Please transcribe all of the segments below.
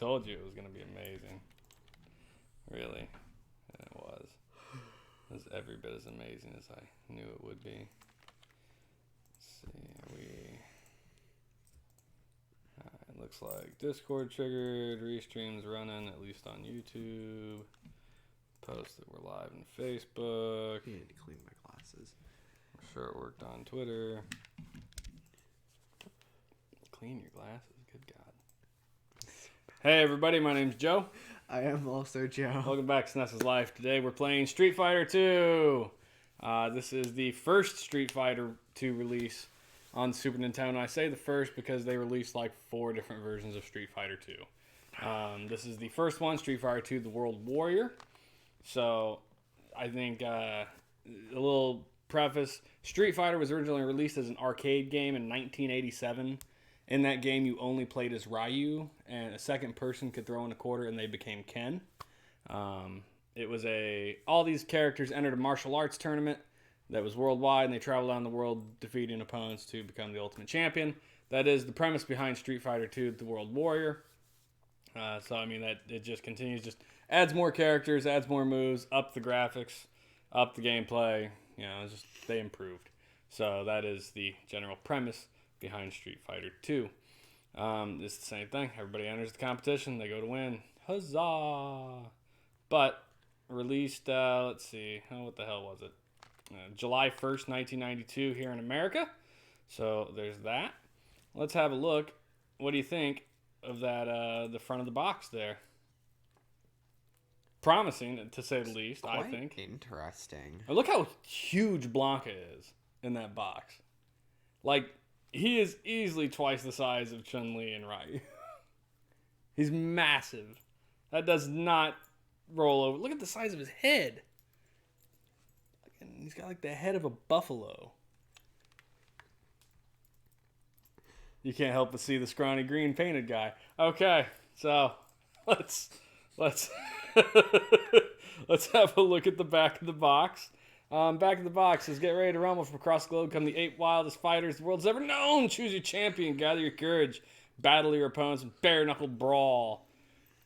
told you it was going to be amazing. Really. And it was. It was every bit as amazing as I knew it would be. Let's see. It looks like Discord triggered. Restream's running, at least on YouTube. Posted we're live on Facebook. I need to clean my glasses. I'm sure it worked on Twitter. Clean your glasses. Good God. Hey, everybody. My name's Joe. I am also Joe. Welcome back to SNES's Life. Today we're playing Street Fighter 2. This is the first Street Fighter 2 release on Super Nintendo. I say the first because they released like 4 different versions of Street Fighter 2. This is the first one, Street Fighter 2, The World Warrior. So I think a little preface. Street Fighter was originally released as an arcade game in 1987. In that game, you only played as Ryu, and a second person could throw in a quarter, and they became Ken. It was all these characters entered a martial arts tournament that was worldwide, and they traveled around the world defeating opponents to become the ultimate champion. That is the premise behind Street Fighter 2, The World Warrior. So, I mean, that it just continues, just adds more characters, adds more moves, up the graphics, up the gameplay. You know, it's just, they improved. So that is the general premise behind Street Fighter 2. It's the same thing. Everybody enters the competition. They go to win. Huzzah! But released, let's see. What the hell was it? July 1st, 1992 here in America. So there's that. Let's have a look. What do you think of that, the front of the box there? Promising, to say the least, I think. Interesting. Look how huge Blanca is in that box. Like, he is easily twice the size of Chun-Li and Ryu. He's massive. That does not roll over. Look at the size of his head. He's got like the head of a buffalo. You can't help but see the scrawny green painted guy. Okay, so let's let's have a look at the back of the box. Back of the box says, get ready to rumble from across the globe. Come the 8 wildest fighters the world's ever known. Choose your champion. Gather your courage. Battle your opponents in bare-knuckle brawl.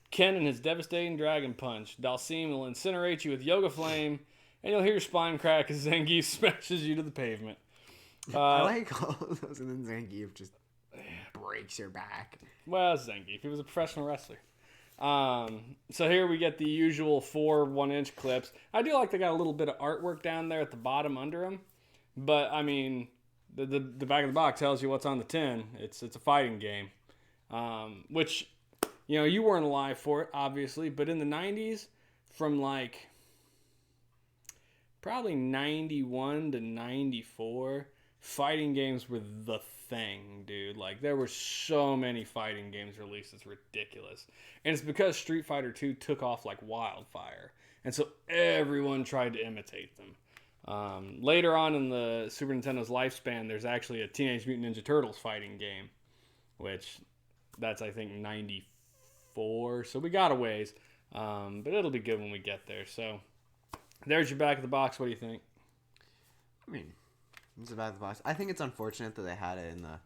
Ken and his devastating dragon punch. Dalsim will incinerate you with Yoga Flame, and you'll hear your spine crack as Zangief smashes you to the pavement. I like all of those, and then Zangief just breaks your back. Well, Zangief. He was a professional wrestler. So here we get the usual 4 1-inch clips. I do like they got a little bit of artwork down there at the bottom under them. But, I mean, the back of the box tells you what's on the tin. It's a fighting game. Which, you know, you weren't alive for it, obviously. But in the 90s, from like probably 91 to 94, fighting games were the thing, dude. Like, there were so many fighting games released. It's ridiculous. And it's because Street Fighter 2 took off like wildfire. And so everyone tried to imitate them. Later on in the Super Nintendo's lifespan, there's actually a Teenage Mutant Ninja Turtles fighting game, which that's, I think, 94. So we got a ways. But it'll be good when we get there. So there's your back of the box. What do you think? I mean, it's the back of the box. I think it's unfortunate that they had it in the,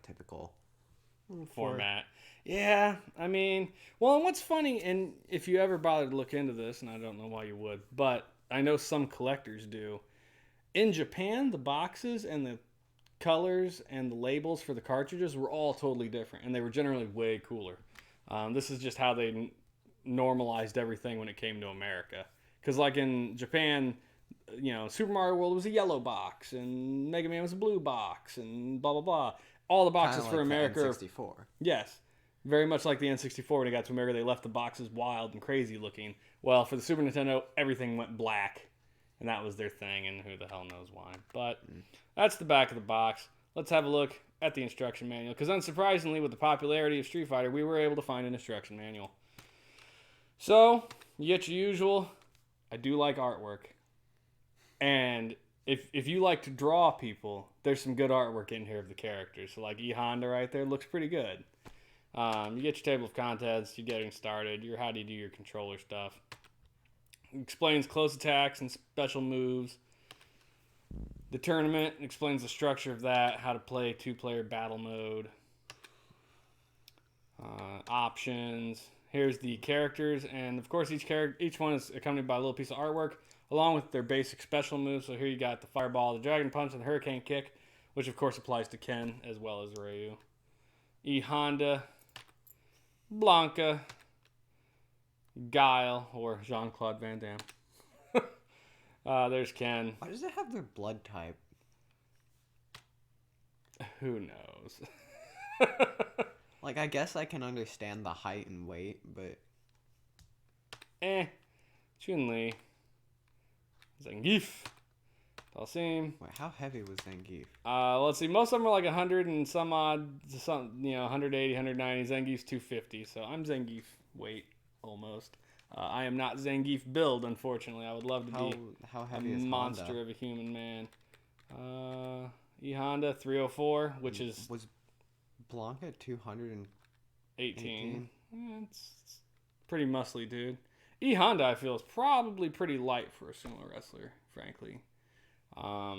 typical format. Yeah, I mean, well, and what's funny, and if you ever bothered to look into this, and I don't know why you would, but I know some collectors do. In Japan, the boxes and the colors and the labels for the cartridges were all totally different, and they were generally way cooler. This is just how they normalized everything when it came to America. Because like in Japan, Super Mario World was a yellow box, and Mega Man was a blue box, and blah, blah, blah. All the boxes for America. N64. Yes. Very much like the N64 when it got to America, they left the boxes wild and crazy looking. Well, for the Super Nintendo, everything went black, and that was their thing, and who the hell knows why. But that's the back of the box. Let's have a look at the instruction manual, because unsurprisingly, with the popularity of Street Fighter, we were able to find an instruction manual. So, you get your usual. I do like artwork. And if you like to draw people, there's some good artwork in here of the characters. So like E Honda right there looks pretty good. You get your table of contents, you're getting started, how do you do your controller stuff. It explains close attacks and special moves. The tournament explains the structure of that, how to play 2-player battle mode. Options. Here's the characters, and of course each one is accompanied by a little piece of artwork, along with their basic special moves. So here you got the Fireball, the Dragon Punch, and the Hurricane Kick, which of course applies to Ken as well as Ryu. E Honda, Blanca, Guile, or Jean-Claude Van Damme. There's Ken. Why does it have their blood type? Who knows? Like, I guess I can understand the height and weight, but... Chun-Li. Zangief. Dalsim. Wait, how heavy was Zangief? Let's see. Most of them are like 100 and some odd, 180, 190. Zangief's 250, so I'm Zangief weight, almost. I am not Zangief build, unfortunately. I would love to be how heavy a is monster Honda? of a human man. E Honda 304, which is Was Blanca 218? 18. It's pretty muscly, dude. E Honda, I feel, is probably pretty light for a sumo wrestler, frankly. I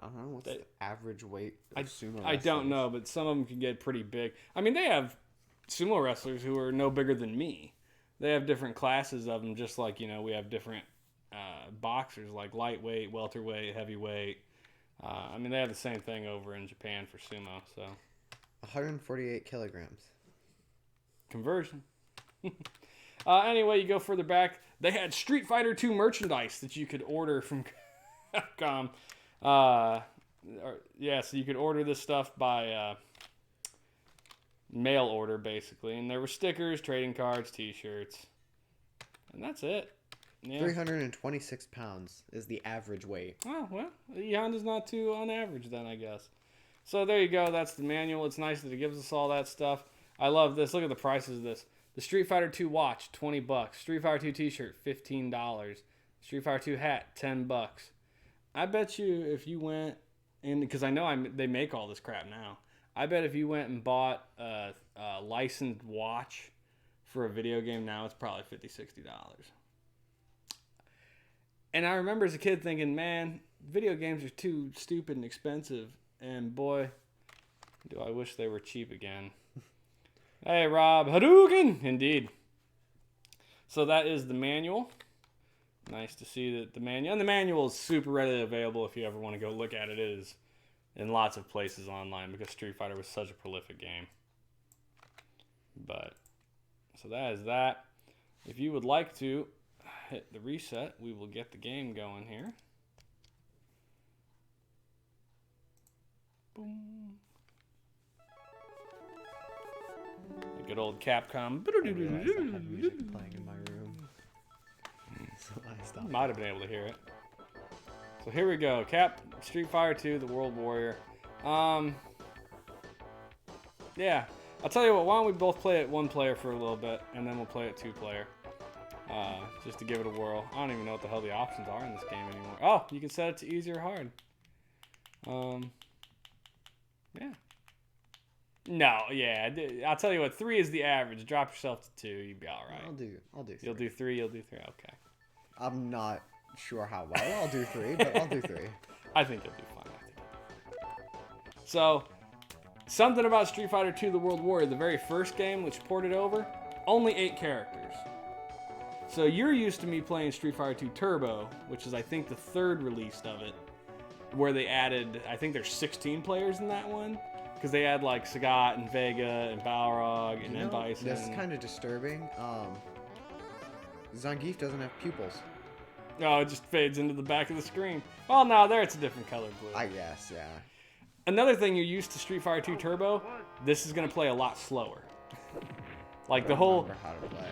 don't know what's the average weight of sumo wrestlers. I don't know, but some of them can get pretty big. I mean, they have sumo wrestlers who are no bigger than me. They have different classes of them, just like, we have different boxers, like lightweight, welterweight, heavyweight. I mean, they have the same thing over in Japan for sumo, so. 148 kilograms. Conversion. Anyway, you go further back. They had Street Fighter 2 merchandise that you could order from Capcom. So you could order this stuff by mail order, basically. And there were stickers, trading cards, T-shirts. And that's it. Yeah. 326 pounds is the average weight. Oh, well, Honda's not too on average then, I guess. So there you go. That's the manual. It's nice that it gives us all that stuff. I love this. Look at the prices of this. The Street Fighter 2 watch, $20. Street Fighter 2 t-shirt, $15. Street Fighter 2 hat, $10. I bet you if you went in, because I know they make all this crap now. I bet if you went and bought a licensed watch for a video game now, it's probably $50, $60. And I remember as a kid thinking, man, video games are too stupid and expensive. And boy, do I wish they were cheap again. Hey, Rob. Hadouken! Indeed. So that is the manual. Nice to see that the manual. And the manual is super readily available if you ever want to go look at it. It is in lots of places online because Street Fighter was such a prolific game. But, so that is that. If you would like to hit the reset, we will get the game going here. Boom. The good old Capcom. I realized I had music playing in my room. So I stopped. Might have been able to hear it. So here we go. Street Fighter 2, the World Warrior. Yeah. I'll tell you what, why don't we both play it one player for a little bit, and then we'll play it two player. Just to give it a whirl. I don't even know what the hell the options are in this game anymore. Oh, you can set it to easy or hard. Yeah. No, yeah. I'll tell you what, 3 is the average. Drop yourself to 2, you'll be all right. I'll do 3. You'll do 3, you'll do 3. Okay. I'm not sure how well I'll do 3, but I'll do 3. I think you'll do fine. So, something about Street Fighter 2 The World Warrior, the very first game, which ported over, only 8 characters. So you're used to me playing Street Fighter 2 Turbo, which is I think the 3rd release of it, where they added, I think there's 16 players in that one, because they add like Sagat and Vega and Balrog and Bison. This is kind of disturbing. Zangief doesn't have pupils. Oh, it just fades into the back of the screen. Well, no, there it's a different color blue. I guess, yeah. Another thing you're used to Street Fighter 2 Turbo, this is going to play a lot slower. Like the whole... I don't remember how to play.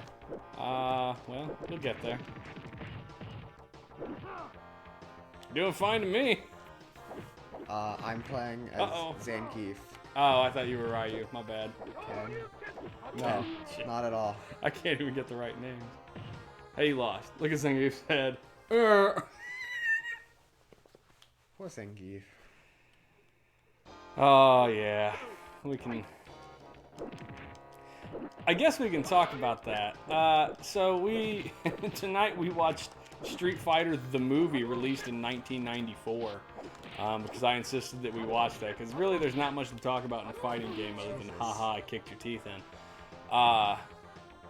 Well, you'll get there. Doing fine to me. I'm playing as Zangief. Oh, I thought you were Ryu. My bad. Okay. No, not at all. I can't even get the right names. Hey, you lost. Look at Zangief's head. Poor Zangief. Oh, yeah. We can... I guess we can talk about that. So we... Tonight we watched Street Fighter the movie released in 1994. Because I insisted that we watch that. Because really there's not much to talk about in a fighting game other than, haha, I kicked your teeth in.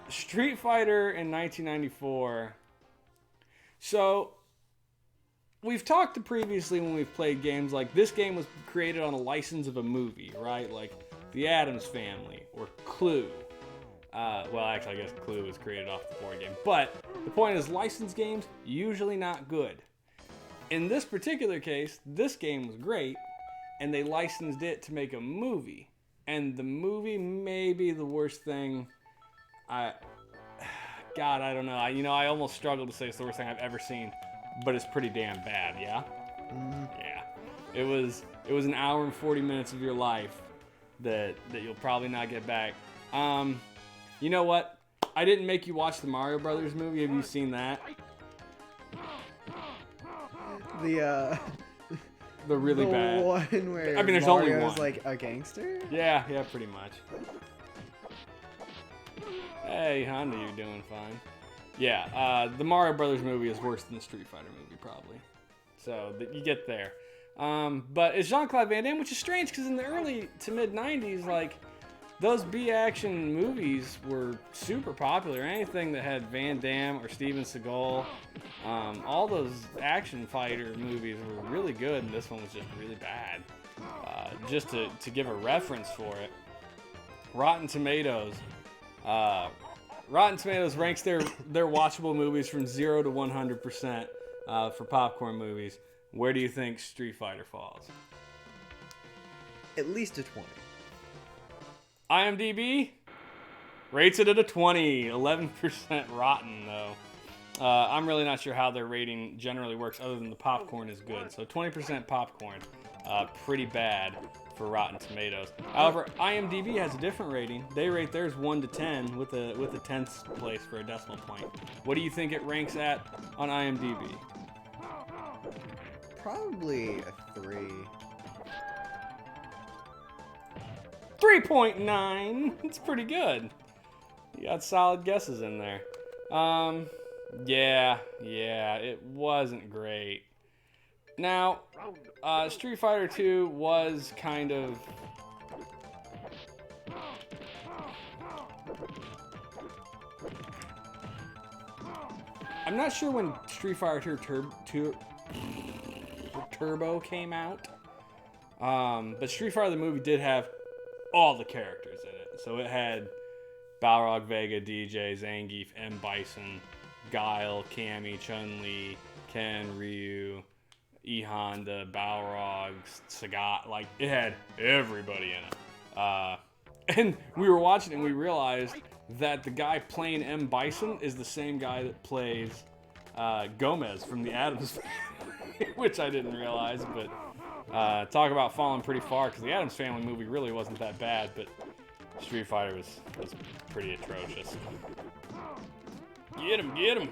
Street Fighter in 1994. So, we've talked previously when we've played games like this game was created on a license of a movie, right? Like The Addams Family or Clue. Well, actually, I guess Clue was created off the board game. But the point is, licensed games, usually not good. In this particular case, this game was great, and they licensed it to make a movie. And the movie may be the worst thing God, I don't know. I almost struggle to say it's the worst thing I've ever seen, but it's pretty damn bad, yeah? Mm-hmm. Yeah. It was an hour and 40 minutes of your life that you'll probably not get back. You know what? I didn't make you watch the Mario Brothers movie. Have you seen that? The really bad one where there's Mario's only one. like a gangster? Yeah, pretty much. Hey, Honda, you're doing fine. Yeah, the Mario Brothers movie is worse than the Street Fighter movie, probably. So, you get there. But it's Jean-Claude Van Damme, which is strange, because in the early to mid-90s, like, those B-action movies were super popular. Anything that had Van Damme or Steven Seagal, all those action fighter movies were really good, and this one was just really bad. Just to give a reference for it, Rotten Tomatoes ranks their watchable movies from 0 to 100% for popcorn movies. Where do you think Street Fighter falls? At least a 20. IMDb rates it at a 20. 11% rotten, though. I'm really not sure how their rating generally works other than the popcorn is good. So 20% popcorn, pretty bad for Rotten Tomatoes. However, IMDb has a different rating. They rate theirs 1 to 10 with a 10th place for a decimal point. What do you think it ranks at on IMDb? Probably a 3. 3.9. It's pretty good. You got solid guesses in there. Yeah, it wasn't great. Now, Street Fighter 2 was kind of... I'm not sure when Street Fighter 2 Turbo came out, but Street Fighter the movie did have all the characters in it. So it had Balrog, Vega, DJ, Zangief, M. Bison, Guile, Cammy, Chun-Li, Ken, Ryu, E. Honda, Balrog, Sagat. Like, it had everybody in it. And we were watching it and we realized that the guy playing M. Bison is the same guy that plays Gomez from the Addams Family, which I didn't realize, but talk about falling pretty far, because the Addams Family movie really wasn't that bad, but Street Fighter was pretty atrocious. Get him!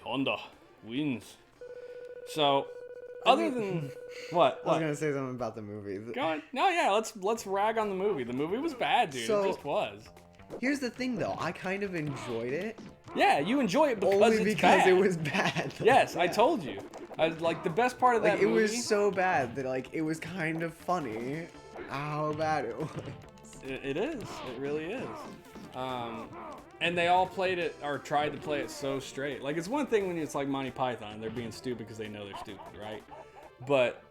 Honda wins. So, other than what? I was gonna say something about the movie. Go on. No, yeah, let's rag on the movie. The movie was bad, dude. So, it just was. Here's the thing, though. I kind of enjoyed it. Yeah, you enjoy it because only it's because bad. it was bad. Yes, Yeah. I told you. Like, the best part of that it movie... was so bad that, like, it was kind of funny how bad it was. It is. It really is. And they all played it, or tried to play it so straight. Like, it's one thing when it's like Monty Python. They're being stupid because they know they're stupid, right? But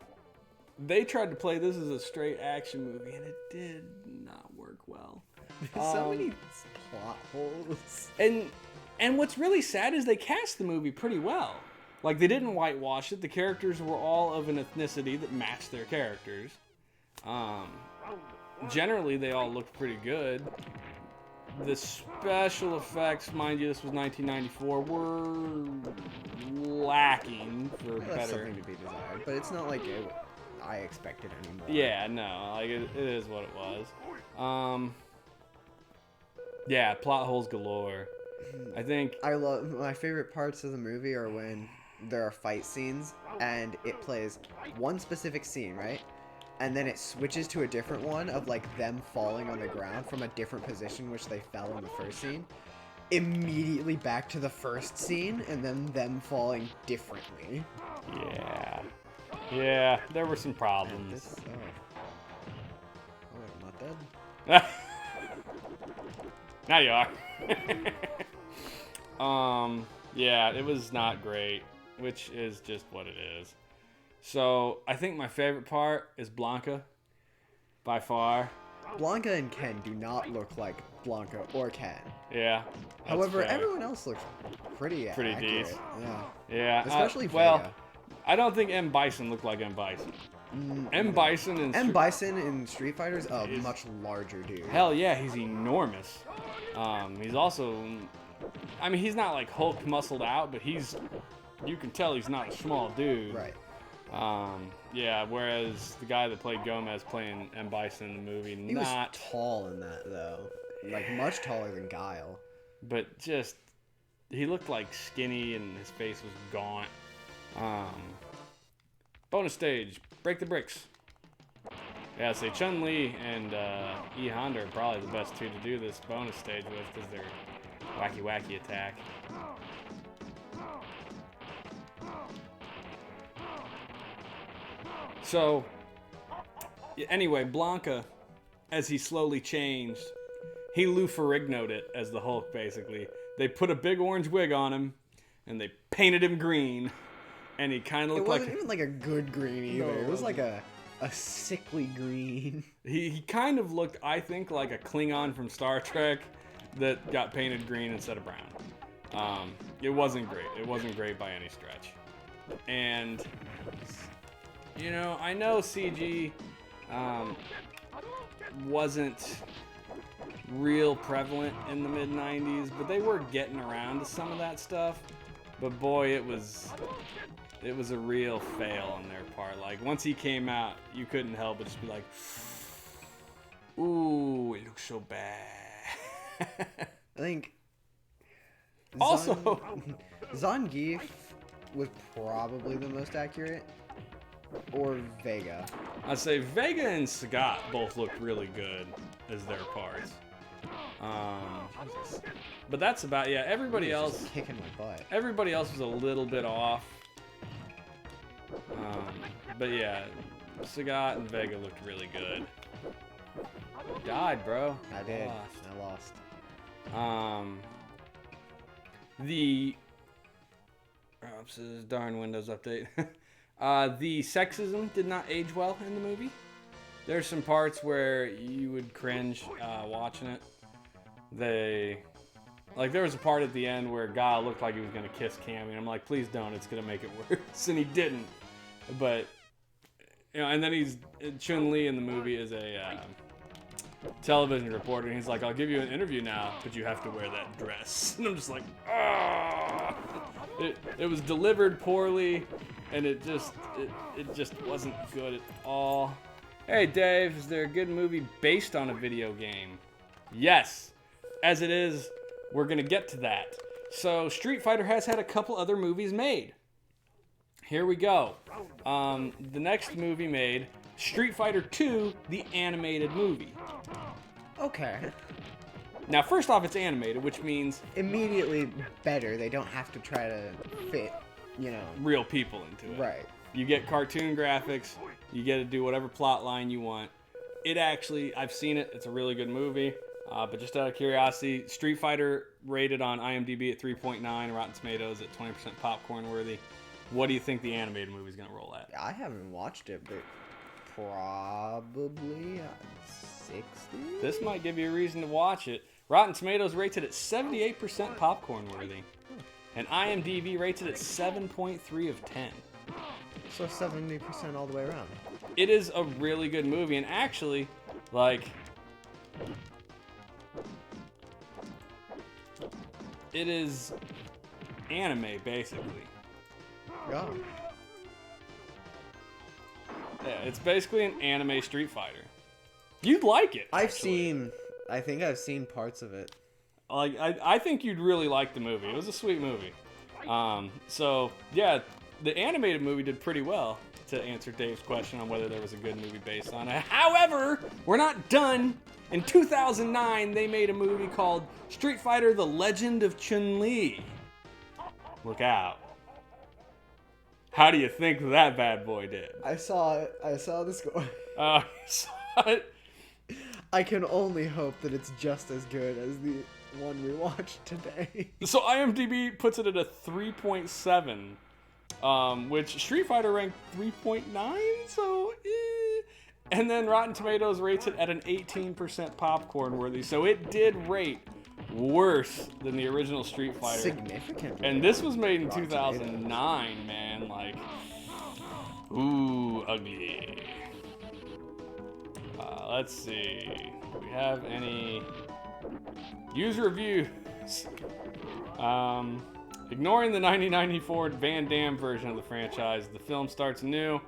they tried to play this as a straight action movie, and it did not work well. So many plot holes. And what's really sad is they cast the movie pretty well. Like, they didn't whitewash it. The characters were all of an ethnicity that matched their characters. Generally, they all looked pretty good. The special effects, mind you, this was 1994, were lacking for That's better. something to be desired, but it's not like I expected anymore. Yeah, no, like it is what it was. Yeah, plot holes galore. I think I love my favorite parts of the movie are when there are fight scenes and it plays one specific scene, right? And then it switches to a different one of like them falling on the ground from a different position which they fell in the first scene. Immediately back to the first scene and then them falling differently. yeah. Yeah, there were some And problems. this. Oh, I'm not dead. Now you are. Yeah, it was not great, which is just what it is. So I think my favorite part is Blanca, by far. Blanca and Ken do not look like Blanca or Ken. Yeah. That's However, fair. everyone else looks pretty accurate. decent. Yeah. Yeah. Especially well, Vega. I don't think M. Bison looked like M. Bison. M. Bison and M. Bison in Street Fighter's a He's- much larger dude. hell yeah, he's enormous. He's also, I mean, he's not like Hulk muscled out, but you can tell he's not a small dude. Right. Yeah, whereas the guy that played Gomez playing M. Bison in the movie, He not, was tall in that though, like much taller than Guile. but just, he looked like skinny and his face was gaunt. Bonus stage, break the bricks. Yeah, say Chun-Li and E. Honda are probably the best two to do this bonus stage with because they're wacky attack. So, anyway, Blanca, as he slowly changed, he Lou Ferrigno'd it as the Hulk, basically. They put a big orange wig on him, and they painted him green, and he kind of It looked wasn't like... even like a good green either. No, it it was like wasn't. a sickly green. He kind of looked, I think, like a Klingon from Star Trek that got painted green instead of brown. It wasn't great. It wasn't great by any stretch. And, you know, I know CG wasn't real prevalent in the mid-90s, but they were getting around to some of that stuff. But boy, it was a real fail on their part. Like, once he came out, you couldn't help but just be like, ooh, it looks so bad. I think. Also- Zangief was probably the most accurate, or Vega. I'd say Vega and Sagat both looked really good as their parts. But that's about, yeah, everybody He was else... just kicking my butt. Everybody else was a little bit off. But yeah, Sagat and Vega looked really good. Died, bro. I did. Lost. I lost. Oops, this is darn Windows update. The sexism did not age well in the movie. There's some parts where you would cringe watching it. There was a part at the end where Guile looked like he was gonna kiss Cammy, and I'm like, please don't, it's gonna make it worse, and he didn't. But, you know, and then Chun-Li in the movie is a television reporter, and he's like, I'll give you an interview now, but you have to wear that dress. And I'm just like, ah! It was delivered poorly, and it just wasn't good at all. Hey Dave, is there a good movie based on a video game? Yes. As it is, we're gonna get to that. So Street Fighter has had a couple other movies made. Here we go. The next movie made, Street Fighter 2, the animated movie. Okay. Now, first off, it's animated, which means Immediately better. They don't have to try to fit, real people into it. Right. You get cartoon graphics. You get to do whatever plot line you want. It actually, I've seen it. It's a really good movie. But just out of curiosity, Street Fighter rated on IMDb at 3.9, Rotten Tomatoes at 20% popcorn worthy. What do you think the animated movie is going to roll at? I haven't watched it, but probably 60. This might give you a reason to watch it. Rotten Tomatoes rates it at 78% popcorn worthy. And IMDb rates it at 7.3 of 10. So 70% all the way around. It is a really good movie, and actually, like, it is anime, basically. Yeah. Yeah, it's basically an anime Street Fighter. You'd like it. I think I've seen parts of it. Like, I think you'd really like the movie. It was a sweet movie. So, yeah, the animated movie did pretty well, to answer Dave's question on whether there was a good movie based on it. However, we're not done. In 2009, they made a movie called Street Fighter: The Legend of Chun-Li. Look out. How do you think that bad boy did? I saw it. I saw the score. You saw it? I can only hope that it's just as good as the one we watched today. So IMDb puts it at a 3.7, which Street Fighter ranked 3.9, so And then Rotten Tomatoes rates it at an 18% popcorn worthy, so it did rate worse than the original Street Fighter. Significantly. And this was made in Rotten 2009, man. Like, ooh, ugly. Let's see. Do we have any user reviews? Ignoring the 1994 Van Damme version of the franchise, the film starts anew,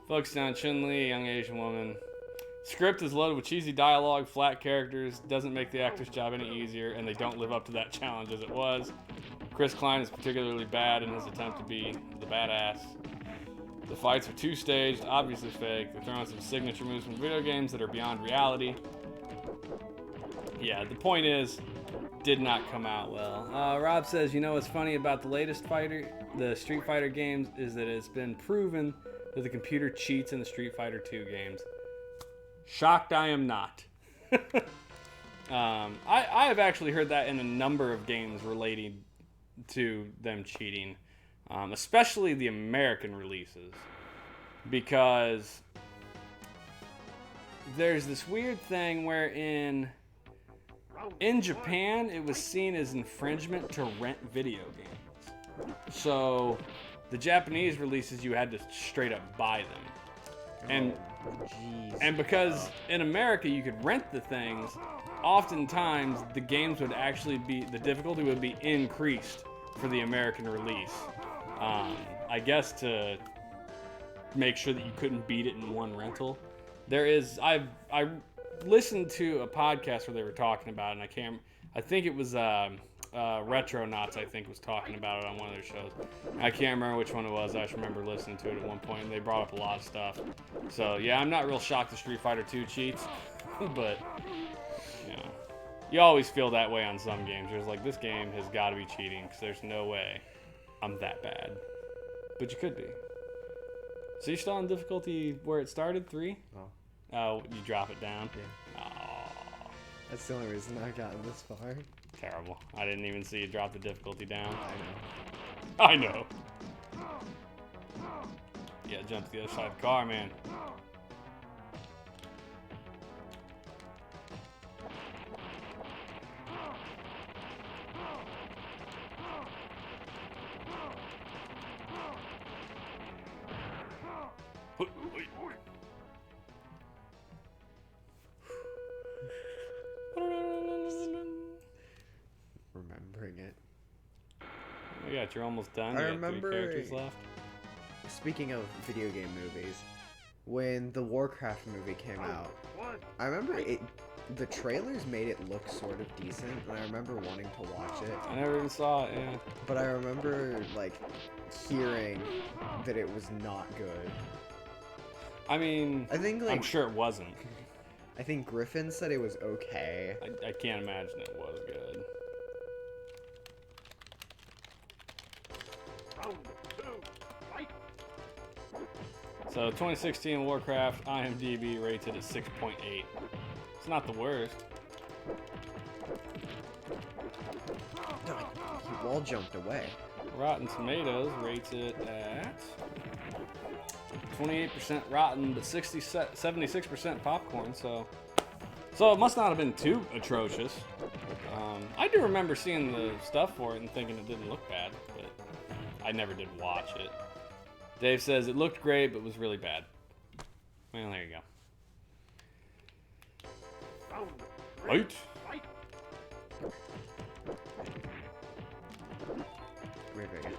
focuses on Chun-Li, a young Asian woman. Script is loaded with cheesy dialogue, flat characters, doesn't make the actor's job any easier, and they don't live up to that challenge as it was. Chris Klein is particularly bad in his attempt to be the badass. The fights are two-staged, obviously fake. They're throwing some signature moves from video games that are beyond reality. Yeah, the point is, did not come out well. Rob says, you know what's funny about the latest the Street Fighter games is that it's been proven that the computer cheats in the Street Fighter 2 games. Shocked I am not. I have actually heard that in a number of games relating to them cheating, especially the American releases, because there's this weird thing where in Japan it was seen as infringement to rent video games. So the Japanese releases, you had to straight up buy them. And because in America you could rent the things, oftentimes the games would actually the difficulty would be increased for the American release. I guess to make sure that you couldn't beat it in one rental. I listened to a podcast where they were talking about it, and I think it was Retronauts, I think, was talking about it on one of their shows. I can't remember which one it was. I just remember listening to it at one point, and they brought up a lot of stuff. So, yeah, I'm not real shocked that Street Fighter 2 cheats, but, you know, you always feel that way on some games. You're just like, this game has got to be cheating, because there's no way I'm that bad. But you could be. So you're still on difficulty where it started, 3? Oh, you drop it down? Yeah. Oh. That's the only reason I've gotten this far. Terrible. I didn't even see you drop the difficulty down. I I know. Yeah, jump to the other side of the car, man. Remembering it. Oh, yeah, you're almost done. I You got remember- 3 characters left. Speaking of video game movies, when the Warcraft movie came out, I remember the trailers made it look sort of decent, and I remember wanting to watch it. I never even saw it, yeah. But I remember, like, hearing that it was not good. I mean, I think, like, I'm sure it wasn't. I think Griffin said it was okay. I can't imagine it was good. So 2016 Warcraft IMDb rates it at 6.8. It's not the worst. He wall jumped away. Rotten Tomatoes rates it at 28% rotten, but 76% popcorn. So it must not have been too atrocious. I do remember seeing the stuff for it and thinking it didn't look bad, but I never did watch it. Dave says it looked great, but was really bad. Well, there you go. Right. Weird again.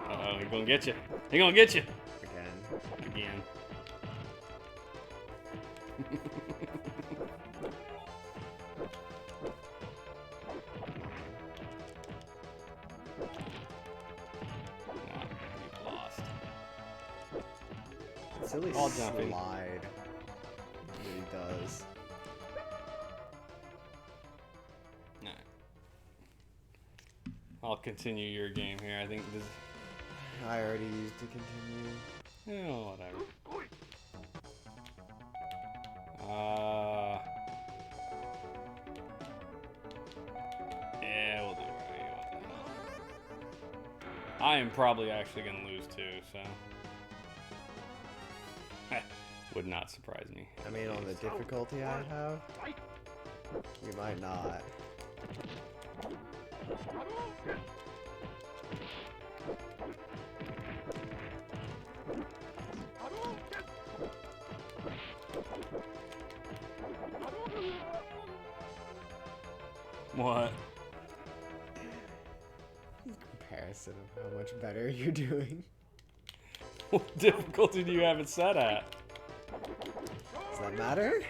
Uh-oh, he's gonna get you. He's gonna get you. Again. You've lost. Silly All jumping. slide. It really does. Alright. I'll continue your game here. I think this I already used to continue. Yeah, whatever. Yeah, we'll do it. What the hell. I am probably actually going to lose too, so. Would not surprise me. I mean, on the difficulty I have, you might not. What? Comparison of how much better you're doing. What difficulty do you have it set at? Does that matter?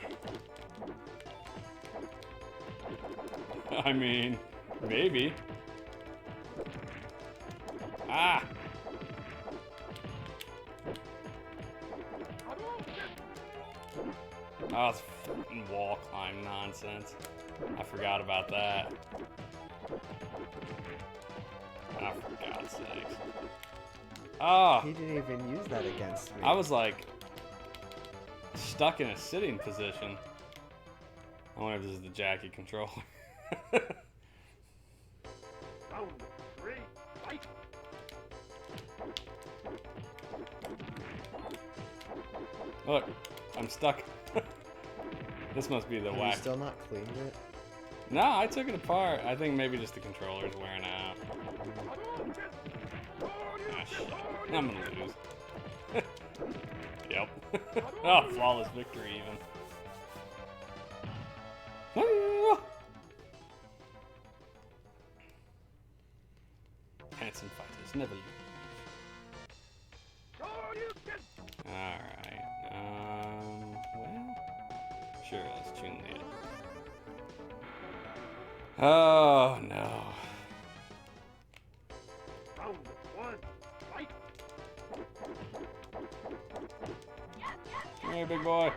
I mean, maybe. Ah! Oh, it's fucking wall climb nonsense. I forgot about that. Oh, for God's sakes. Ah! He didn't even use that against me. I was like stuck in a sitting position. I wonder if this is the Jackie controller. Round 3, fight! Look, I'm stuck. This must be the Have you whack. still not cleaned it? No, I took it apart. I think maybe just the controller's wearing out. Ah, shit. I'm gonna lose. Yep. Oh, flawless victory even. Handsome fighters never lose. Alright. Well, sure, let's tune the. Oh, no. Round 1, fight! Hey, big boy.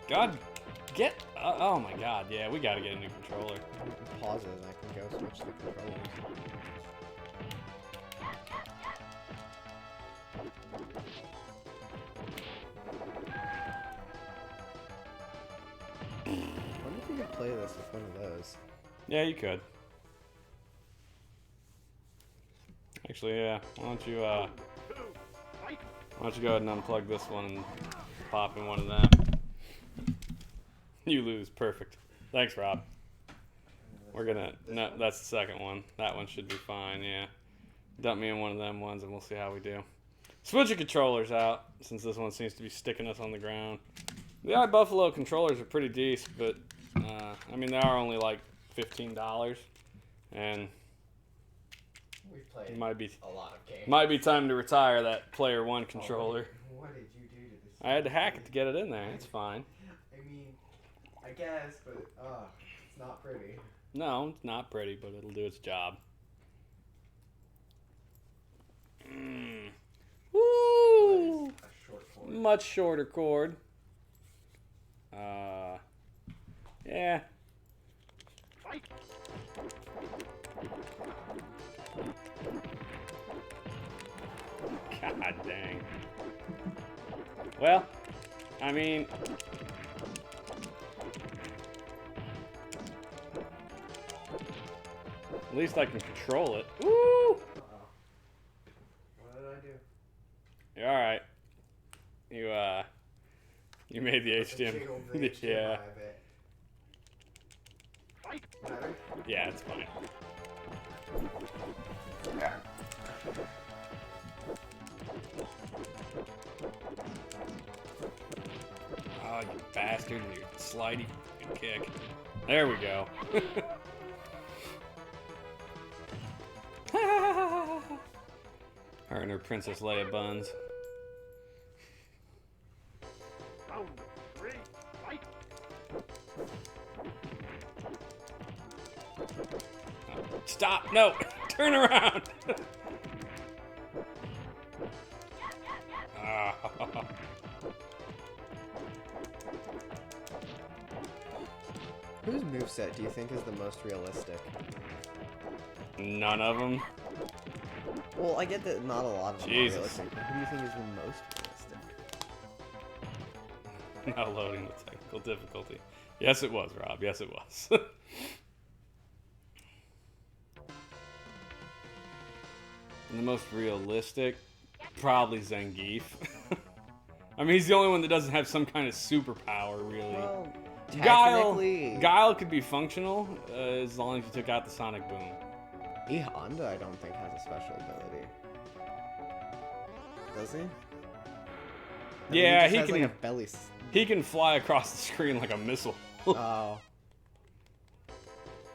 God, get. Oh my God, yeah, we gotta get a new controller. Pause it and I can go switch the controllers. I wonder if you could play this with one of those. Yeah, you could. Actually, yeah. Why don't you go ahead and unplug this one and pop in one of them? You lose. Perfect. Thanks, Rob. We're gonna. No, that's the second one. That one should be fine. Yeah. Dump me in one of them ones, and we'll see how we do. Switch your controllers out, since this one seems to be sticking us on the ground. The iBuffalo controllers are pretty decent, but I mean they are only like $15, and We've played it might be a lot of games. might be time to retire that Player One controller. What did you do to this? I had to hack it to get it in there. It's fine. I mean, I guess, but it's not pretty. No, it's not pretty, but it'll do its job. Woo! A short cord. Much shorter cord. Yeah. Fight! God dang. Well, I mean, at least I can control it. Woo! Uh-oh. What did I do? You're all right. You made the Jiggled the HDMI. HDMI Yeah. a bit. Fight! Better? Yeah, it's fine. Yeah. Oh, you bastard, and your slidey fucking kick. There we go. Her and her Princess Leia buns. Round 3, fight! Stop! No! Turn around! moveset do you think is the most realistic? None of them. Well, I get that not a lot of them Jesus. are realistic, but who do you think is the most realistic? Not loading the technical difficulty. Yes, it was, Rob. Yes, it was. And the most realistic, probably Zangief. I mean, he's the only one that doesn't have some kind of superpower, really. Well, Guile, technically, Guile could be functional as long as you took out the Sonic Boom. E Honda, I don't think has a special ability. Does he? I mean, Yeah, just he has, can. like a belly. He can fly across the screen like a missile. Oh.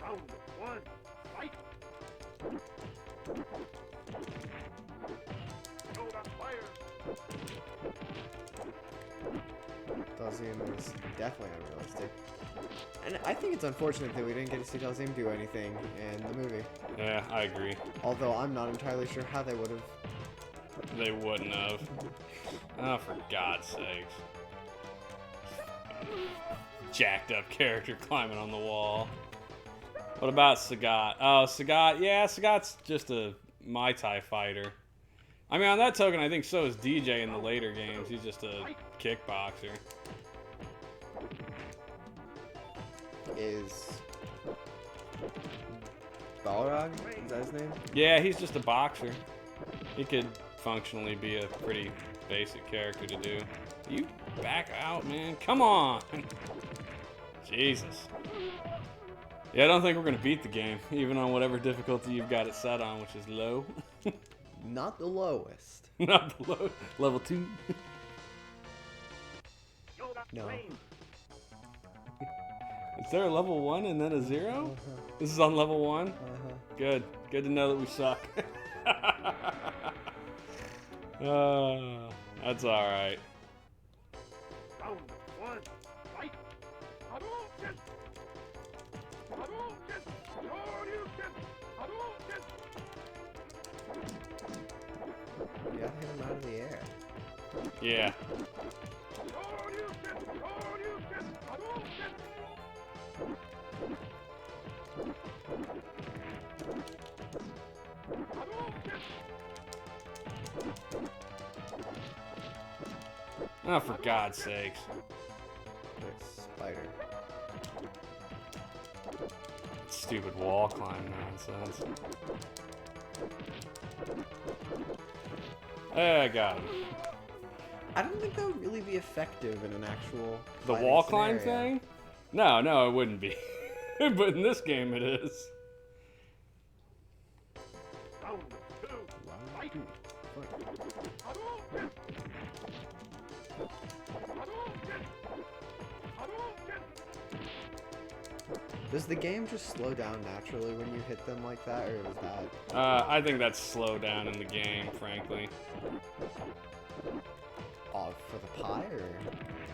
Round 1. Fight. Yoda fire. Dhalsim is definitely unrealistic. And I think it's unfortunate that we didn't get to see Dhalsim do anything in the movie. Yeah, I agree. Although I'm not entirely sure how they would have. They wouldn't have. Oh, for God's sakes. Jacked up character climbing on the wall. What about Sagat? Oh, Sagat. Yeah, Sagat's just a Mai Tai fighter. I mean, on that token, I think so is DJ in the later games. He's just a kickboxer. Is Balrog? Is that his name? Yeah, he's just a boxer. He could functionally be a pretty basic character to do. You back out, man. Come on. Jesus. Yeah, I don't think we're going to beat the game, even on whatever difficulty you've got it set on, which is low. Not the lowest. Not below level 2. Yoda No. flame. Is there a level 1 and then a 0? This is on level 1? Good. Good to know that we suck. That's alright. Round 1. Fight. Hadouken. Hadouken. Shoryuken. Hadouken. You gotta hit him out of the air. Yeah. Shoryuken. Shoryuken. Hadouken. Hadouken. Oh, for God's sakes. It's spider. Stupid wall climb nonsense. Hey, I got him. I don't think that would really be effective in an actual The fighting wall climb scenario. thing? No, it wouldn't be. But in this game, it is. Round 2. Fight. Hadouken. Hadouken. Hadouken. Does the game just slow down naturally when you hit them like that, or was that? I think that's slow down in the game, frankly. Oh, for the pie,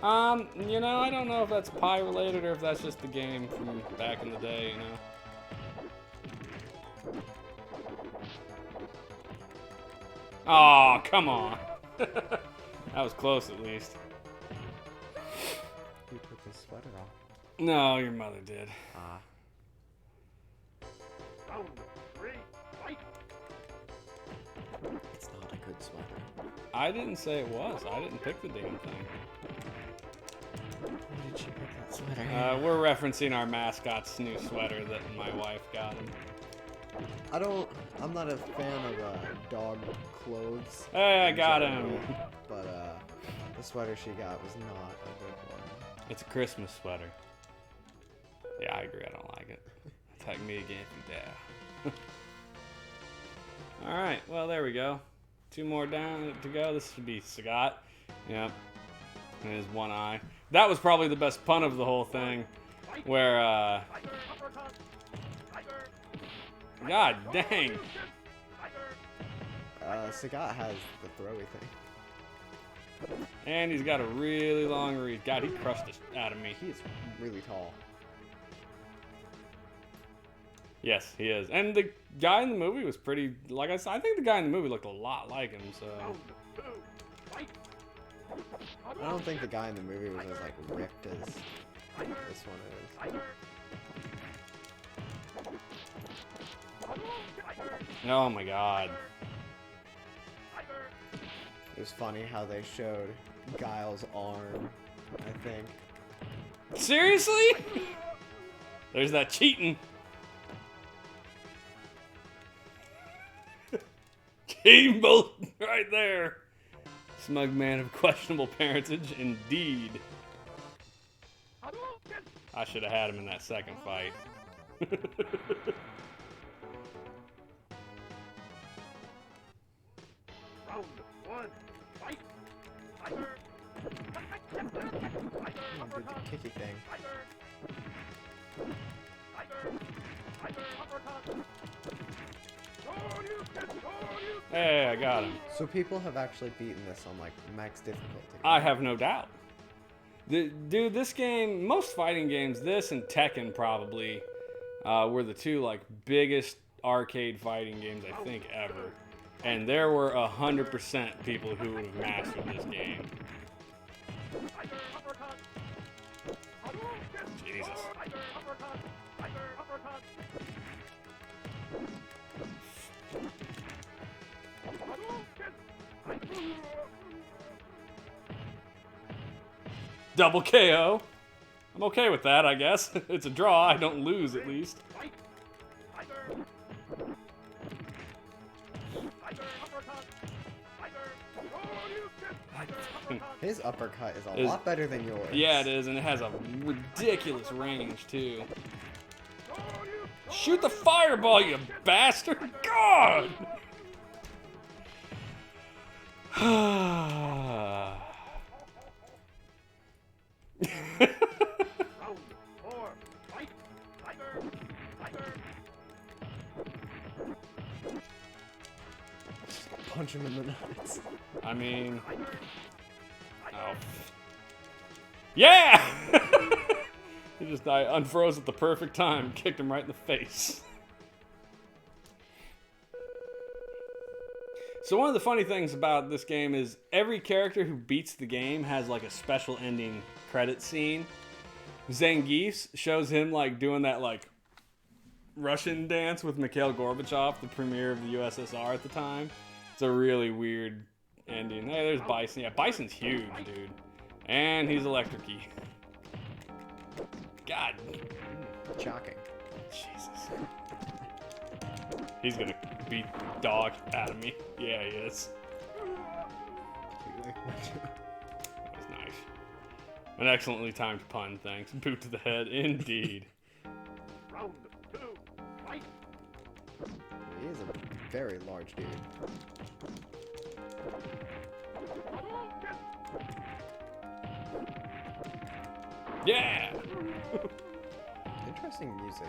or? You know, I don't know if that's pie related or if that's just the game from back in the day, you know. Oh, come on. That was close at least. You took his sweater off. No, your mother did. Ah. Round 3. Fight. It's not a good sweater. I didn't say it was. I didn't pick the damn thing. Why did she pick that sweater? We're referencing our mascot's new sweater that my wife got him. I'm not a fan of dog clothes. Hey, I in got general, him. But the sweater she got was not a good one. It's a Christmas sweater. Yeah, I agree. I don't like it. Attack me again if you dare. Alright, well, there we go. 2 more down to go. This should be Sagat. Yep. And his one eye. That was probably the best pun of the whole thing. Where, Tiger uppercut. Tiger. God dang. Sagat has the throwy thing. And he's got a really long reach. God, he crushed it out of me. He's really tall. Yes, he is. And the guy in the movie was pretty, like I said, I think the guy in the movie looked a lot like him, so. Round 2. Fight. I don't think the guy in the movie was as like ripped as this one is. Tiger. Oh my god. It was funny how they showed Guile's arm, I think. Seriously? There's that cheating. Game both right there. Smug man of questionable parentage, indeed. I should have had him in that second fight. Round one, fight! Come on, do the kicky thing. Hey, I got him. So people have actually beaten this on like max difficulty. I have no doubt. Dude, this game, most fighting games, this and Tekken probably were the two like biggest arcade fighting games I think ever. And there were 100% people who would have mastered this game. Jesus. Double KO. I'm okay with that, I guess. It's a draw. I don't lose, at least. His uppercut is a lot better than yours. Yeah, it is, and it has a ridiculous range, too. Shoot the fireball, you bastard! God! Round four, fight! Punch him in the nuts. I mean... Oh. Yeah! He just unfroze at the perfect time, kicked him right in the face. So one of the funny things about this game is every character who beats the game has like a special ending credit scene. Zangief shows him like doing that like Russian dance with Mikhail Gorbachev, the premier of the USSR at the time. It's a really weird ending. Hey, there's Bison. Yeah, Bison's huge, dude. And he's electric-y. God. Shocking. Jesus. He's gonna beat dog out of me. Yeah, he is. That was nice. An excellently timed pun, thanks. Boot to the head, indeed. Round two, fight! He is a very large dude. Yeah! Interesting music.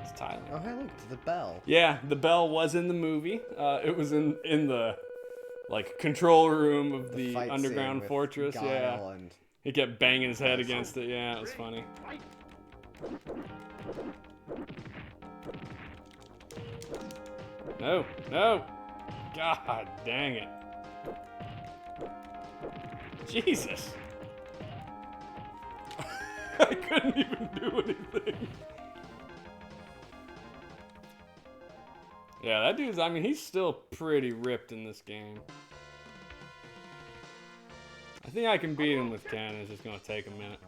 It's Tyler. Oh, hey, look, it's the bell. Yeah, the bell was in the movie. It was in the like control room of the fight underground scene with fortress. Guile Yeah, and he kept banging his head against it. Yeah, it was funny. No, no! God dang it! Jesus! I couldn't even do anything. Yeah, that dude's, I mean, he's still pretty ripped in this game. I think I can beat him with Ken. It's just gonna take a minute.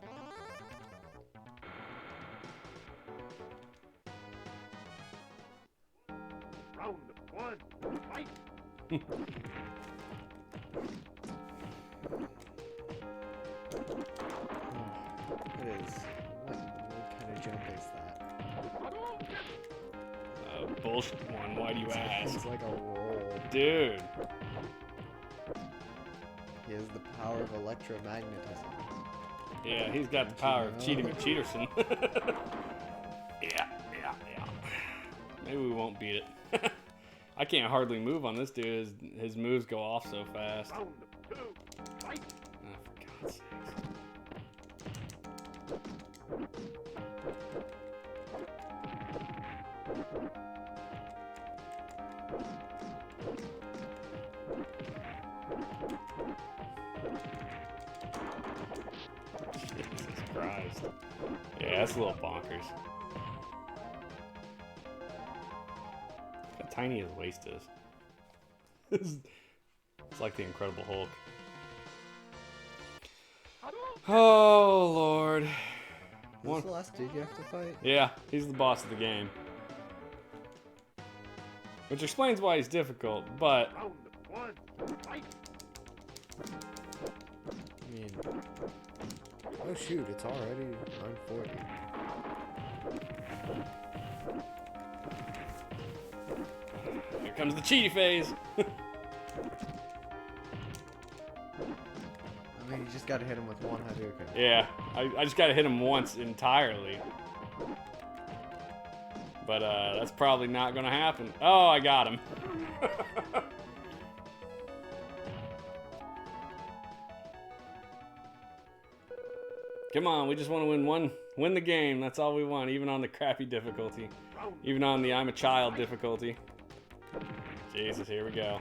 Round one, fight! What kind of jump is that? Bullshit one. Why do you ask? It's like a roll. Dude. He has the power of electromagnetism. Yeah, he's got the power of Cheaty McCheaterson. Yeah. Maybe we won't beat it. I can't hardly move on this dude. His moves go off so fast. Round two, fight! Oh, for God's sakes. Jesus Christ. Yeah, that's a little bonkers. tiny his waist is. It's like the Incredible Hulk. Oh, Lord. Is this the last dude you have to fight? Yeah, he's the boss of the game. Which explains why he's difficult, but... Round one. Fight. I mean... Oh shoot, it's already 9:40. Here comes the cheaty phase. I mean, you just gotta hit him with one Hadouken. Yeah, I just gotta hit him once entirely. But that's probably not gonna happen. Oh, I got him. Come on, we just want to win the game. That's all we want, even on the crappy difficulty. Even on the I'm a child difficulty. Jesus, here we go.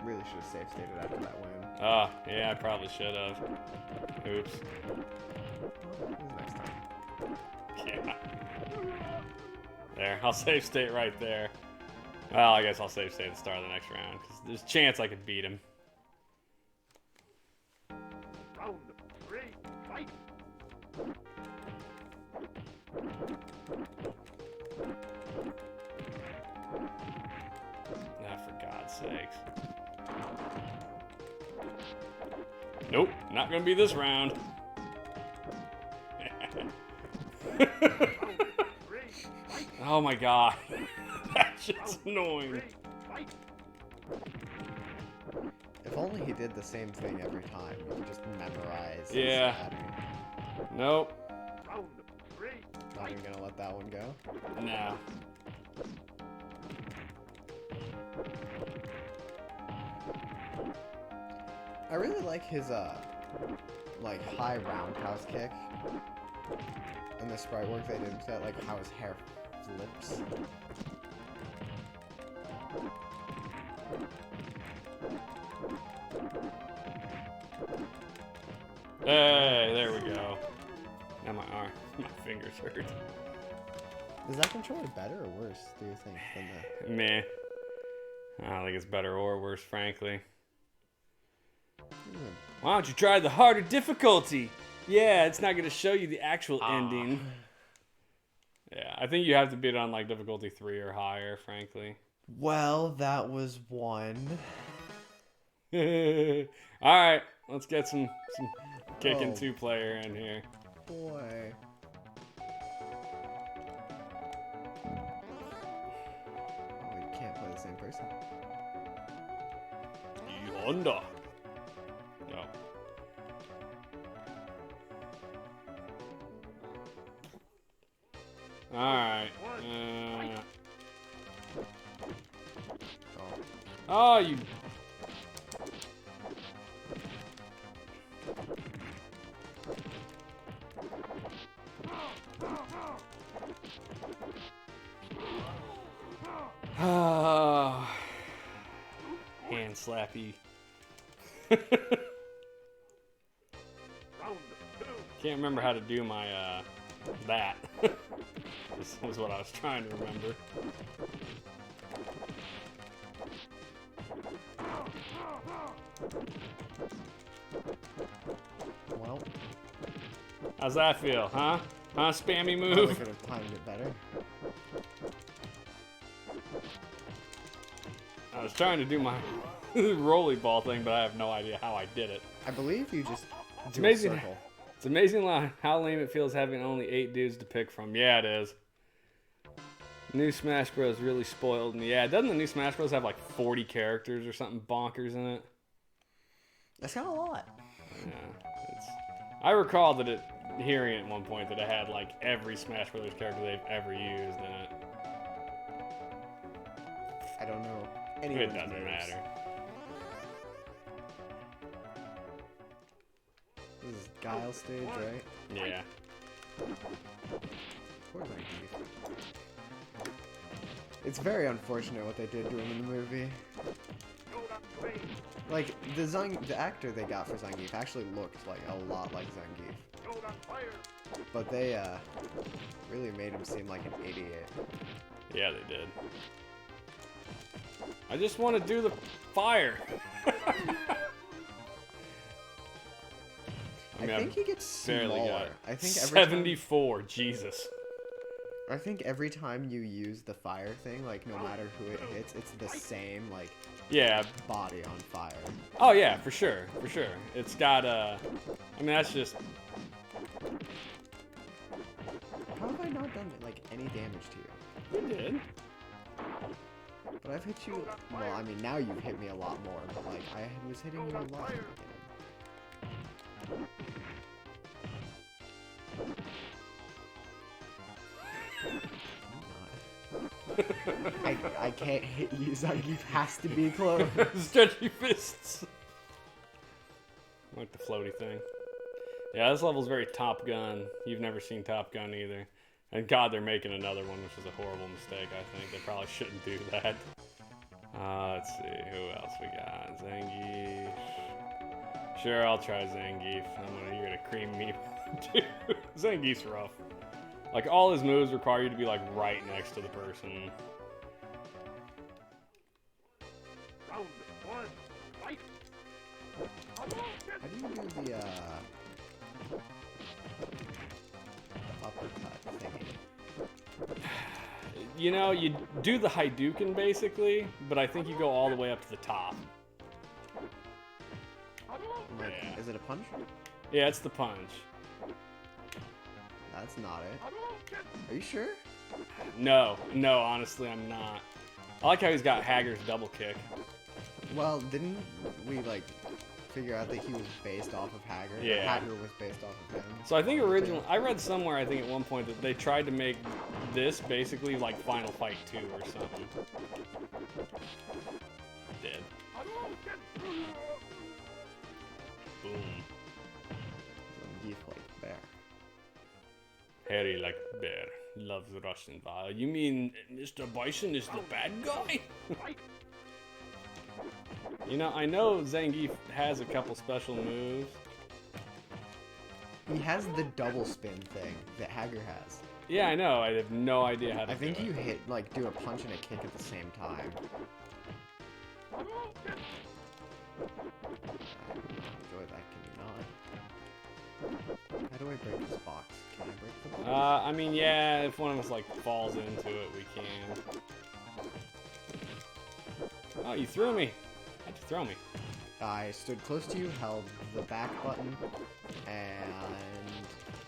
Really should have safe stated after that win. Oh, yeah, I probably should have. Oops. Well, next time. Yeah. There, I'll save state right there. Well, I guess I'll save state at the start of the next round, because there's a chance I could beat him. Round three. Fight. Ah, for God's sakes. Nope, not gonna be this round. Oh my God. That's just annoying. Fight. If only he did the same thing every time. You could just memorize. his Yeah. pattern. Nope. Round three. Not even gonna let that one go. No. I really like his like high roundhouse kick. And the sprite work they did with that, like how his hair flips. Hey, there we go. Now my arm, my fingers hurt. Is that controller better or worse, do you think, than the... Meh. I don't think it's better or worse, frankly. Why don't you try the harder difficulty? Yeah, it's not going to show you the actual ending. Yeah, I think you have to beat it on like difficulty 3 or higher, frankly. Well, that was one. Alright, let's get some kicking Oh. 2-player in here. Boy. Oh, we can't play the same person. Honda. No. Alright. Oh, you. Hand slappy. Round two. Can't remember how to do my that. This was what I was trying to remember. Well, How's that feel, huh? Huh, spammy probably move? could have timed it better. I was trying to do my rolly ball thing, but I have no idea how I did it. I believe you just do amazing. a circle. It's amazing how lame it feels having only 8 dudes to pick from. Yeah, it is. New Smash Bros. Really spoiled me. Yeah, doesn't the new Smash Bros. Have like 40 characters or something bonkers in it? That's kind of a lot. Yeah, I recall that hearing it at one point that it had like every Smash Bros. Character they've ever used in it. I don't know. It doesn't matter. This is Guile stage, right? Yeah. Poor Zangief. It's very unfortunate what they did to him in the movie. Like, the actor they got for Zangief actually looked like a lot like Zangief. But they really made him seem like an idiot. Yeah, they did. I just want to do the fire. I think he gets barely got smaller. it. I think every 74. Jesus. I think every time you use the fire thing, like no matter who it hits, it's the same like Yeah. body on fire. Oh yeah, for sure, for sure. It's got I mean, that's just. How have I not done like any damage to you? You did. But I've hit you. Well, I mean now you've hit me a lot more. But like I was hitting you a lot. Again. I can't hit you. Zangief has to be close. Stretchy fists. Like the floaty thing. Yeah, this level's very Top Gun. You've never seen Top Gun either. And God, they're making another one, which is a horrible mistake, I think. They probably shouldn't do that. Let's see, who else we got? Zangief. Sure, I'll try Zangief. You're gonna cream me. Dude, Zangief's rough. Like, all his moves require you to be, like, right next to the person. Round one. Fight. How do you do the uppercut thingy? You know, you do the Hadouken, basically, but I think you go all the way up to the top. Like, Yeah. is it a punch? Yeah, it's the punch. That's not it. Are you sure? No, honestly, I'm not. I like how he's got Hager's double kick. Well, didn't we like figure out that he was based off of Hager? Yeah. Hager was based off of him. So I think originally, I read somewhere, I think at one point, that they tried to make this basically like Final Fight 2 or something. Dead. Boom. Zangief like bear. Harry like bear. Loves Russian bar. You mean Mr. Bison is the bad guy? You know, I know Zangief has a couple special moves. He has the double spin thing that Hager has. Yeah, I know. I have no idea how to I think do you it. hit like do a punch and a kick at the same time. Enjoy that, can you not? How do I break this box? Can I break the box? I mean, yeah, if one of us like falls into it, we can. Oh, you threw me. How'd you throw me? I stood close to you, held the back button, and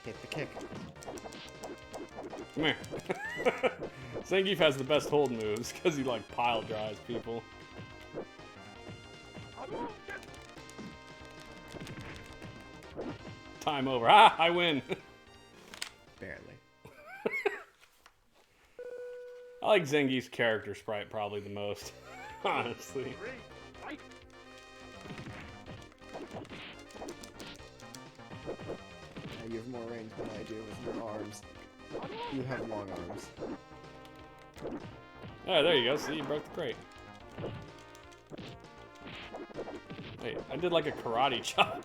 hit the kick. Come here. Zangief has the best hold moves because he like pile drives people. Time over. Ah, I win. Barely. I like Zangief's character sprite probably the most, honestly. You have more range than I do with your arms. You have long arms. Oh, there you go. See, you broke the crate. Wait, I did like a karate chop.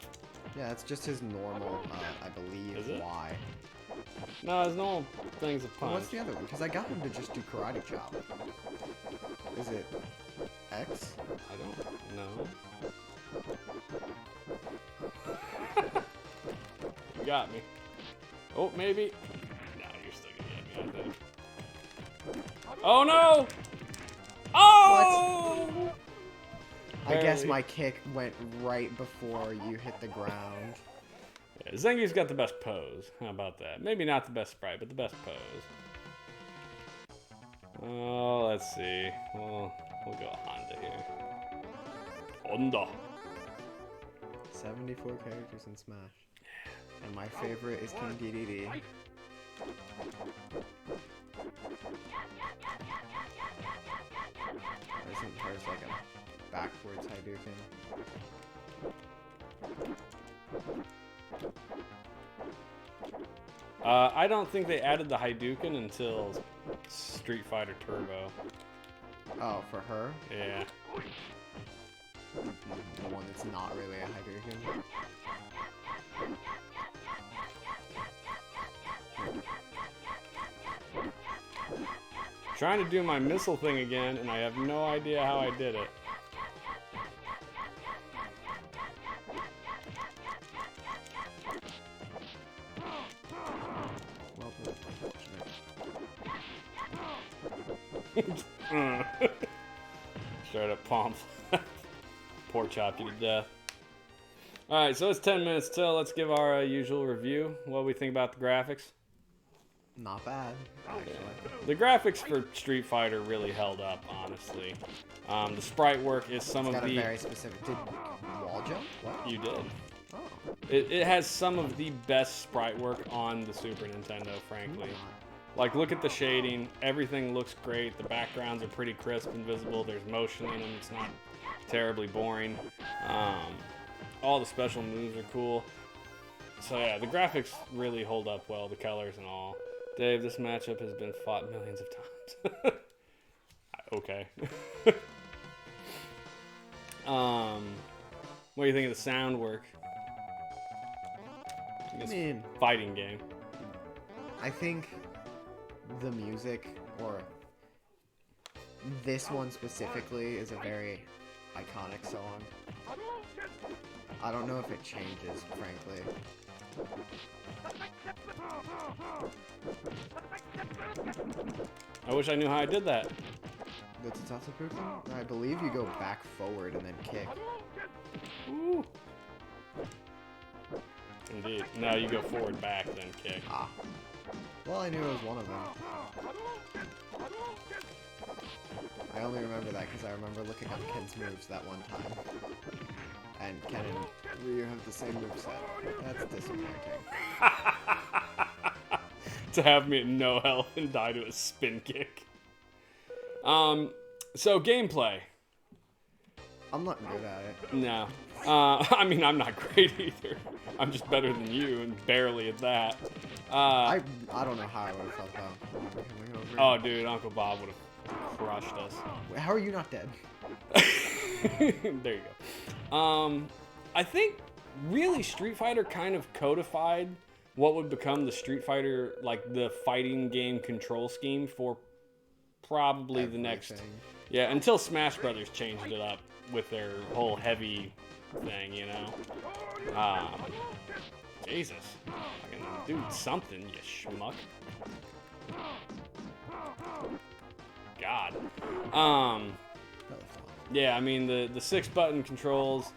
Yeah, it's just his normal, I believe, Is it? Y. No, his normal thing's a Well, punch. what's the other one? Because I got him to just do karate chop. Is it X? I don't know. You got me. Oh, maybe. No, you're still gonna get me, I think. Oh no! Oh! I guess Barely. my kick went right before you hit the ground. Yeah, Zangief's got the best pose. How about that? Maybe not the best sprite, but the best pose. Oh, let's see. Well, we'll go Honda here. Honda. 74 characters in Smash. And my favorite is King DDD. There's like a backwards Hadouken. I don't think they added the Hadouken until Street Fighter Turbo. Oh, for her? Yeah. The one that's not really a Hadouken. trying to do my missile thing again, and I have no idea how I did it. Straight up pomp. Poor chopped you to death. Alright, so it's 10 minutes till. Let's give our usual review. What do we think about the graphics? Not bad, actually. The graphics for Street Fighter really held up, honestly. The sprite work is some It's of got the... a very specific... Did wall jump? What? You did. Oh. It has some of the best sprite work on the Super Nintendo, frankly. Like, look at the shading. Everything looks great. The backgrounds are pretty crisp and visible. There's motion in them. It's not terribly boring. All the special moves are cool. So, yeah, the graphics really hold up well. The colors and all. Dave, this matchup has been fought millions of times. Okay. What do you think of the sound work? I mean, Fighting game. I think the music, or this one specifically, is a very iconic song. I don't know if it changes, frankly. I wish I knew how I did that. The Tatsupru thing? I believe you go back forward and then kick. Ooh. Indeed. No, you go forward, back, then kick. Ah. Well, I knew it was one of them. I only remember that because I remember looking up Ken's moves that one time. And Ken and Ryu have the same moveset. That's disappointing. To have me at no health and die to a spin kick. So gameplay. I'm not good at it. No. I mean, I'm not great either. I'm just better than you, and barely at that. I don't know how I would have felt that. Oh, dude, Uncle Bob would have crushed us. Wait, how are you not dead? There you go. I think really Street Fighter kind of codified what would become the Street Fighter, like the fighting game control scheme for probably the next... Yeah, until Smash Brothers changed it up with their whole heavy thing, you know? Jesus. Fucking do something, you schmuck. God. Yeah, I mean, the 6-button controls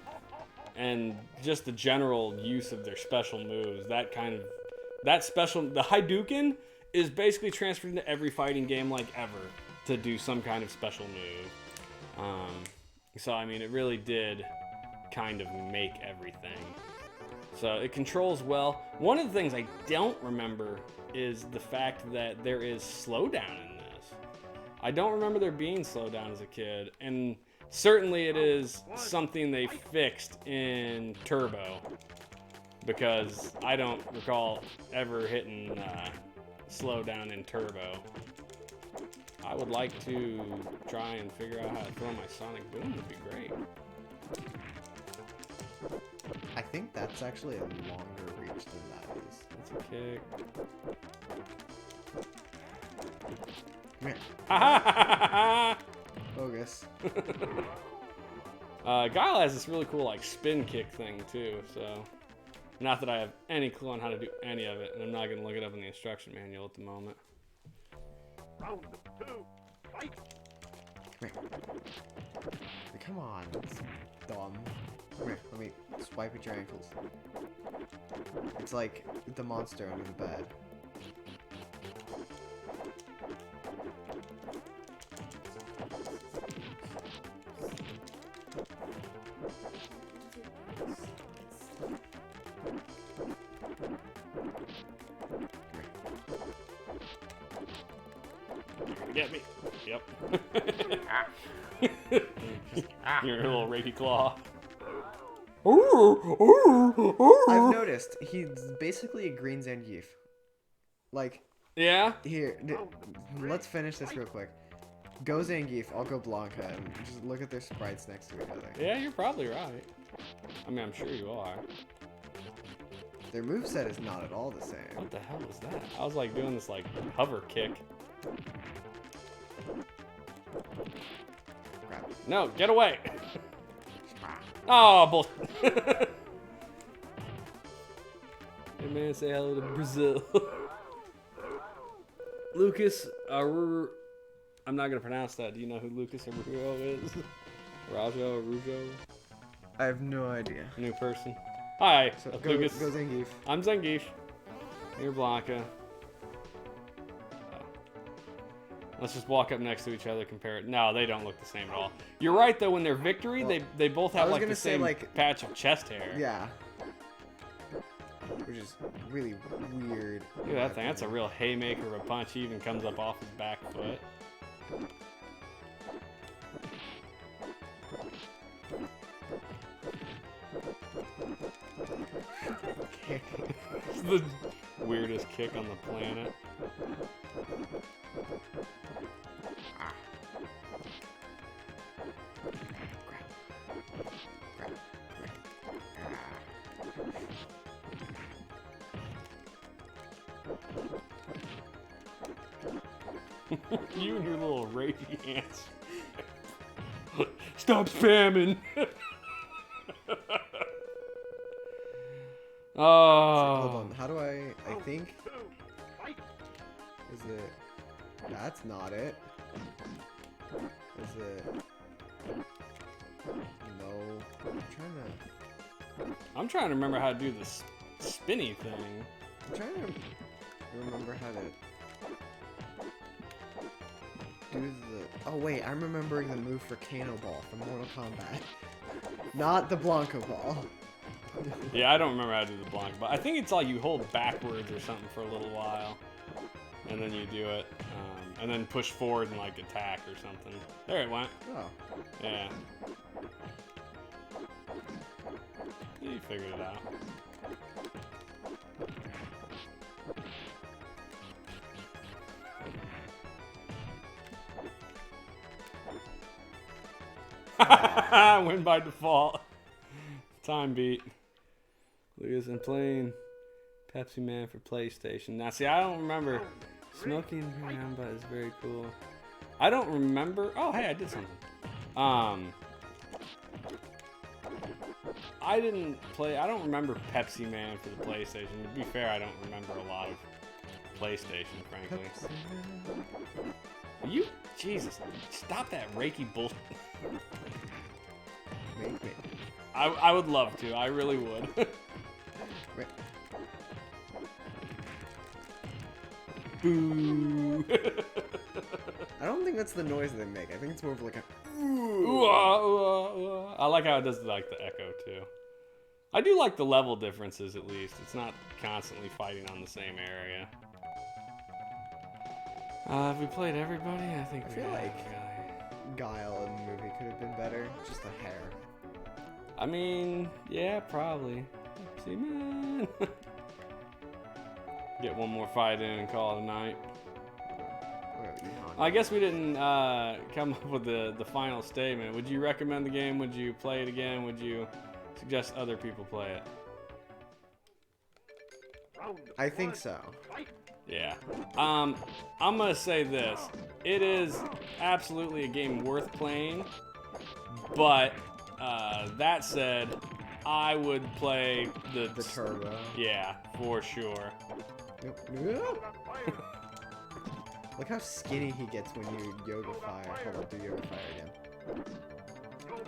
and just the general use of their special moves, the Hadouken is basically transferred into every fighting game like ever to do some kind of special move. So, I mean, it really did kind of make everything. So, it controls well. One of the things I don't remember is the fact that there is slowdown in this. I don't remember there being slowdown as a kid, and certainly it is something they fixed in Turbo, because I don't recall ever hitting slowdown in Turbo. I would like to try and figure out how to throw my Sonic Boom. Would be great. I think that's actually a longer reach than that is. That's a kick. Come here. Ha ha ha ha! Bogus. Guile has this really cool like spin kick thing too, so not that I have any clue on how to do any of it, and I'm not gonna look it up in the instruction manual at the moment. Round 2, fight! Come here. Come on, that's dumb. Come here, let me swipe at your ankles. It's like the monster under the bed. Get me. Yep. Your little rapey claw. I've noticed he's basically a green Zangief. Like, Yeah? here, let's finish this real quick. Go Zangief, I'll go Blanca, and just look at their sprites next to each other. Yeah, you're probably right. I mean, I'm sure you are. Their moveset is not at all the same. What the hell was that? I was like doing this like hover kick. Crap. No, get away. Oh, bull. Hey man, say hello to Brazil. Lucas I'm not gonna pronounce that. Do you know who Lucas Araujo is? Araujo? I have no idea. New person. Hi, So Lucas. go Zangief. I'm Zangief. You're Blanca. Let's just walk up next to each other, compare it. No, they don't look the same at all. You're right, though. When they're victory, Well, they both I have was like gonna the say, same like- patch of chest hair. Yeah. Which is really weird. Look at that thing. That's a real haymaker of a punch. He even comes up off his back foot. It's the weirdest kick on the planet. You and your little ragey hands. Stop spamming. Oh. Hold on. How do I think. Is it. That's not it. Is it. No. I'm trying to remember how to do this spinny thing. I'm trying to remember how to. Do the. Oh, wait. I'm remembering the move for Kano Ball from Mortal Kombat. Not the Blanco Ball. Yeah, I don't remember how to do the Blanc, but I think it's like you hold backwards or something for a little while, and then you do it, and then push forward and like attack or something. There it went. Oh. Yeah. You figured it out. Win by default. Time beat. Lucas, I'm playing Pepsi Man for PlayStation. Now, see, I don't remember. Smoking Gamba is very cool. I don't remember. Oh, hey, I did something. I didn't play. I don't remember Pepsi Man for the PlayStation. To be fair, I don't remember a lot of PlayStation, frankly. You, Jesus, stop that Reiki bullshit. Wait. I would love to. I really would. Wait. Boo. I don't think that's the noise they make. I think it's more of like a. Ooh, I like how it does like the echo too. I do like the level differences at least. It's not constantly fighting on the same area. Have we played everybody? I think I we feel have. like Guile in the movie could have been better. Just the hair. I mean, yeah, probably. See, man. Get one more fight in and call it a night. I guess we didn't come up with the final statement. Would you recommend the game? Would you play it again? Would you suggest other people play it? I think so. Yeah. I'm gonna say this. It is absolutely a game worth playing, but that said, I would play the Turbo. Yeah, for sure. Look how skinny he gets when you yoga fire. Hold on, do yoga fire again.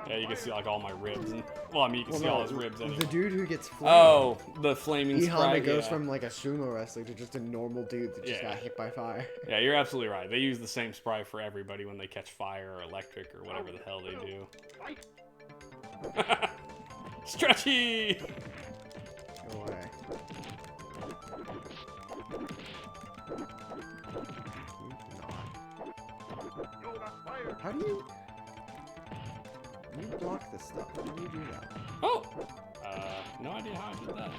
Yeah, you can see like all my ribs. And, well, I mean, you can see all his ribs anyway. The dude who gets flamed. Oh, the flaming Honda sprite. goes Yeah. from like a sumo wrestler to just a normal dude that just got hit by fire. Yeah, you're absolutely right. They use the same sprite for everybody when they catch fire or electric or whatever the hell they do. Stretchy! Go away. How do you block this stuff? How do you do that? Oh! No idea how I did that.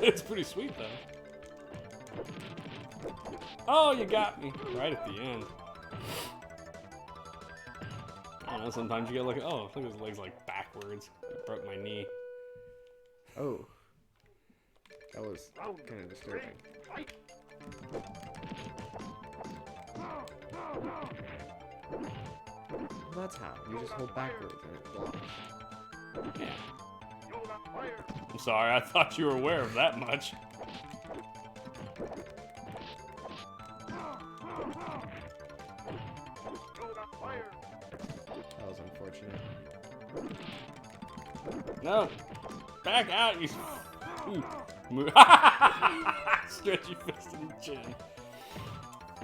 It's pretty sweet, though. Oh, you got me. Right at the end. I don't know, sometimes you get like, oh, look at his legs like backwards. It broke my knee. Oh. That was kind of disturbing. Well, that's how. You just hold backwards and it blocks. Yeah. You're not fired. I'm sorry, I thought you were aware of that much. You're not fired. That was unfortunate. No. Back out, you... Ooh. Stretchy fist in the chin.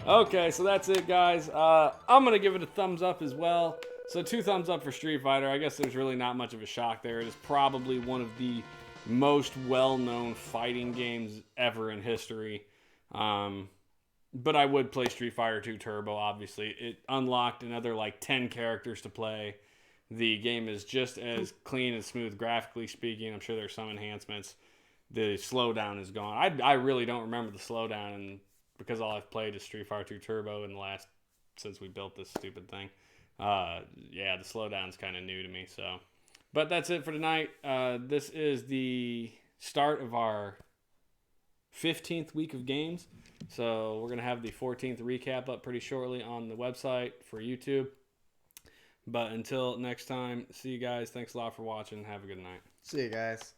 Okay, so that's it, guys. I'm going to give it a thumbs up as well. So 2 thumbs up for Street Fighter. I guess there's really not much of a shock there. It is probably one of the most well-known fighting games ever in history. But I would play Street Fighter 2 Turbo, obviously. It unlocked another, like, 10 characters to play. The game is just as clean and smooth, graphically speaking. I'm sure there's some enhancements. The slowdown is gone. I really don't remember the slowdown, and because all I've played is Street Fighter 2 Turbo since we built this stupid thing. Yeah, the slowdown's kind of new to me. So, but that's it for tonight. This is the start of our 15th week of games. So we're gonna have the 14th recap up pretty shortly on the website for YouTube. But until next time, see you guys. Thanks a lot for watching. Have a good night. See you guys.